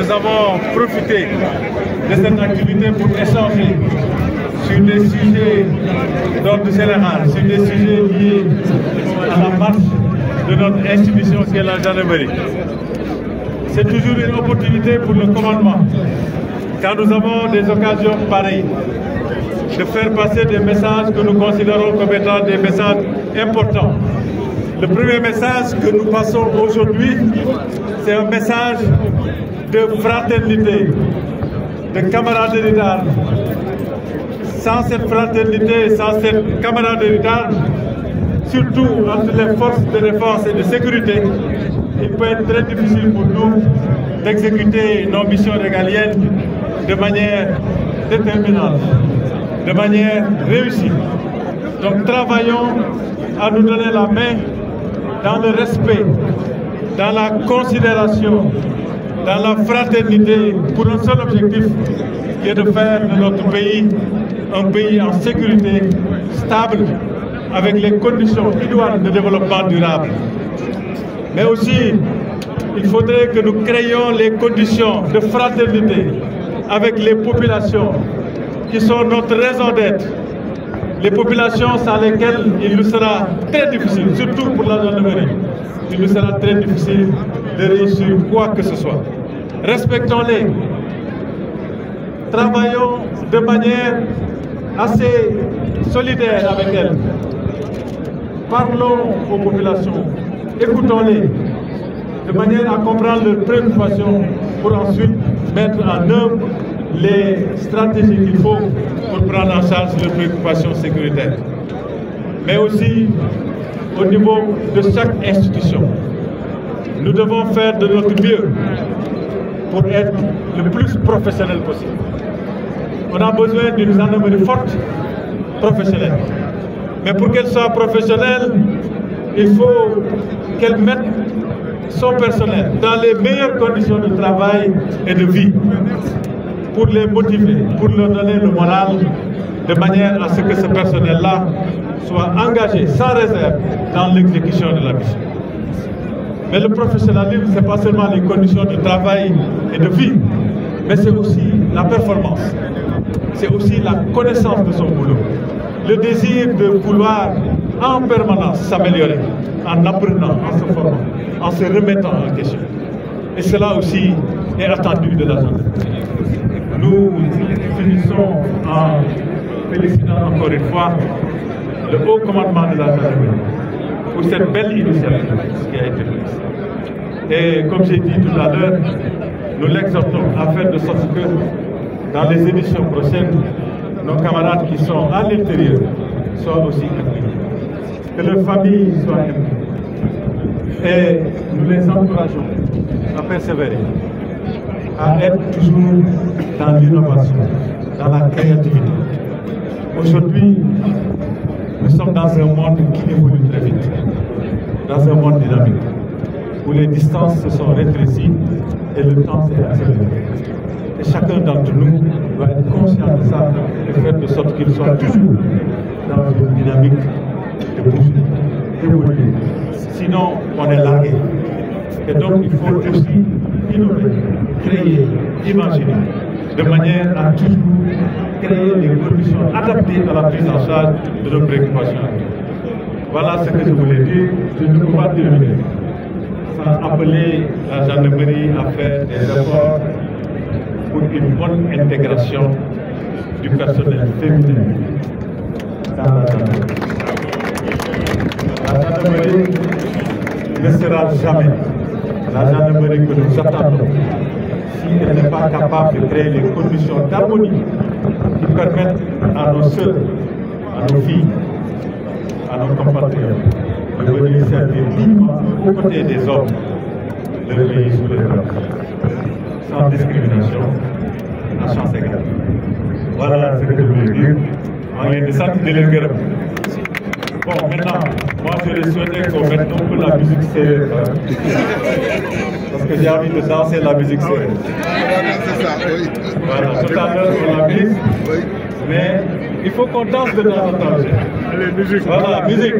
nous avons profité de cette activité pour échanger sur des sujets d'ordre général, sur des sujets liés à la marche de notre institution qui est la gendarmerie. C'est toujours une opportunité pour le commandement, quand nous avons des occasions pareilles, de faire passer des messages que nous considérons comme étant des messages importants. Le premier message que nous passons aujourd'hui, c'est un message de fraternité, de camaraderie d'armes. Sans cette fraternité, sans cette camaraderie d'armes, surtout entre les forces de défense et de sécurité, il peut être très difficile pour nous d'exécuter nos missions régaliennes de manière déterminante, de manière réussie. Donc travaillons à nous donner la main dans le respect, dans la considération, dans la fraternité, pour un seul objectif, qui est de faire de notre pays un pays en sécurité, stable, avec les conditions idoines de développement durable. Mais aussi, il faudrait que nous créions les conditions de fraternité avec les populations qui sont notre raison d'être. Les populations sans lesquelles il nous sera très difficile, surtout pour la gendarmerie, il nous sera très difficile de réussir quoi que ce soit. Respectons-les. Travaillons de manière assez solidaire avec elles. Parlons aux populations, écoutons-les, de manière à comprendre leurs préoccupations pour ensuite mettre en œuvre les stratégies qu'il faut pour prendre en charge leurs préoccupations sécuritaires. Mais aussi au niveau de chaque institution, nous devons faire de notre mieux pour être le plus professionnel possible. On a besoin d'une gendarmerie forte, professionnelle. Mais pour qu'elle soit professionnelle, il faut qu'elle mette son personnel dans les meilleures conditions de travail et de vie, pour les motiver, pour leur donner le moral, de manière à ce que ce personnel-là soit engagé sans réserve dans l'exécution de la mission. Mais le professionnalisme, ce n'est pas seulement les conditions de travail et de vie, mais c'est aussi la performance, c'est aussi la connaissance de son boulot, le désir de vouloir en permanence s'améliorer, en apprenant, en se formant, en se remettant en question. Et cela aussi est attendu de la gendarmerie. Nous finissons en félicitant encore une fois le haut commandement de la gendarmerie pour cette belle initiative qui a été prise. Et comme j'ai dit tout à l'heure, nous l'exhortons à faire de sorte que dans les éditions prochaines, nos camarades qui sont à l'intérieur soient aussi impliqués, que leurs familles soient impliquées. Et nous les encourageons à persévérer, à être toujours dans l'innovation, dans la créativité. Aujourd'hui, nous sommes dans un monde qui évolue très vite, dans un monde dynamique, où les distances se sont rétrécies et le temps s'est accéléré. Et chacun d'entre nous doit être conscient de ça et faire de sorte qu'il soit toujours dans une dynamique de bouger, d'évoluer. Sinon, on est largué. Et donc, il faut aussi innover, créer, imaginer, de manière à toujours créer des conditions adaptées à la prise en charge de nos préoccupations. Voilà ce que je voulais dire. Je ne peux pas terminer sans appeler la gendarmerie à faire des efforts pour une bonne intégration du personnel féminin dans la gendarmerie. La gendarmerie ne sera jamais la gendarmerie que nous attendons si elle n'est pas capable de créer les conditions d'harmonie qui permettent à nos sœurs, à nos filles, à nos compatriotes de venir servir dignement aux côtés des hommes de le pays sous le drapeau, sans discrimination, à chance égale. Voilà ce que je voulais dire. On est des centres de l'Inguerre. Bon, maintenant, moi je souhaitais qu'on mette un peu la musique sérieuse. Parce que j'ai envie de danser la musique sérieuse. Voilà, tout à l'heure on l'a mise. Mais il faut qu'on danse de temps en temps. Allez, musique. Voilà, musique.